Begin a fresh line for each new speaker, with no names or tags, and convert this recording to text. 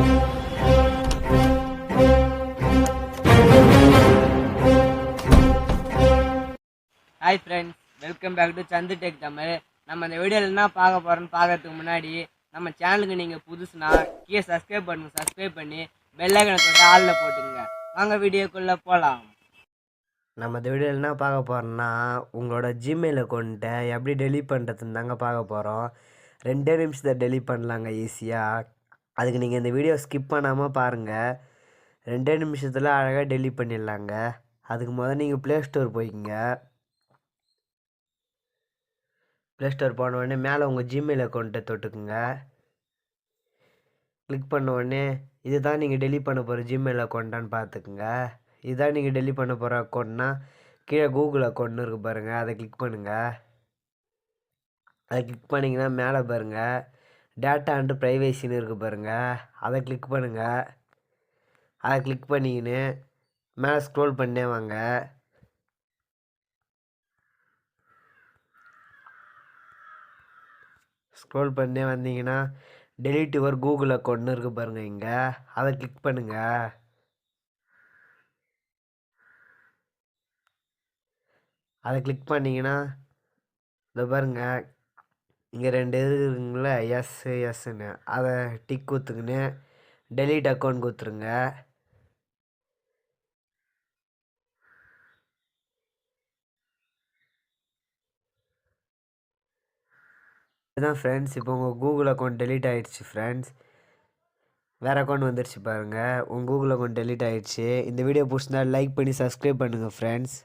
Hi friends, welcome back to Santhu tech Tamil. நம்ம இந்த வீடியோவில் என்ன பார்க்க போகிறோன்னு பார்க்கறதுக்கு முன்னாடி நம்ம சேனலுக்கு நீங்கள் புதுசுனா கீழே சப்ஸ்கிரைப் பண்ணி பெல் ஐக்கனை தொட்டு ஆளில் போட்டுங்க. வாங்க வீடியோக்குள்ளே போகலாம். நம்ம இந்த வீடியோவில் என்ன பார்க்க போகிறோம்னா, உங்களோட ஜிமெயில் அக்கௌண்ட்டை எப்படி டெலீட் பண்ணுறதுன்னு தாங்க பார்க்க போகிறோம். 2 நிமிஷத்தை டெலீட் பண்ணலாங்க ஈஸியாக. அதுக்கு நீங்கள் இந்த வீடியோ ஸ்கிப் பண்ணாமல் பாருங்கள். 2 நிமிஷத்தில் அழகாக டெலீட் பண்ணிடலாங்க. அதுக்கு முதல்ல நீங்கள் ப்ளே ஸ்டோர் போய்க்குங்க. ப்ளே ஸ்டோர் போன உடனே மேலே உங்கள் ஜிமெயில் அக்கௌண்ட்டை தொட்டுக்குங்க. கிளிக் பண்ண உடனே இதுதான் நீங்கள் டெலீட் பண்ண போகிற ஜிமெயில் அக்கௌண்ட்டான்னு பார்த்துக்குங்க. இதுதான் நீங்கள் டெலீட் பண்ண போகிற அக்கௌண்ட்னா கீழே கூகுள் அக்கௌண்ட்னு இருக்குது பாருங்கள், அதை கிளிக் பண்ணுங்கள். அதை கிளிக் பண்ணிங்கன்னா மேலே பாருங்கள் டேட்டா அண்டு ப்ரைவேசின்னு இருக்குது பாருங்கள், அதை கிளிக் பண்ணுங்கள். அதை கிளிக் பண்ணிக்கின்னு மேலே ஸ்க்ரோல் பண்ணே வாங்க. ஸ்க்ரோல் பண்ணே வந்தீங்கன்னா டெலீட் யுவர் கூகுள் அக்கௌண்ட்னு இருக்குது பாருங்கள், இங்கே அதை கிளிக் பண்ணுங்கள். அதை கிளிக் பண்ணிங்கன்னா இதை பாருங்கள் இங்கே 2 இது இருக்குங்களா, எஸ்ன்னு அதை டிக் கொடுத்துக்கின்னு டெலீட் அக்கௌண்ட் கொடுத்துருங்க. இதுதான் ஃப்ரெண்ட்ஸ், இப்போ உங்கள் கூகுள் அக்கௌண்ட் டெலீட் ஆகிடுச்சு ஃப்ரெண்ட்ஸ். வேறு அக்கௌண்ட் வந்துடுச்சு பாருங்கள், உங்கள் கூகுள் அக்கௌண்ட் டெலீட் ஆகிடுச்சு. இந்த வீடியோ பிடிச்சிருந்தா லைக் பண்ணி சப்ஸ்கிரைப் பண்ணுங்கள் ஃப்ரெண்ட்ஸ்.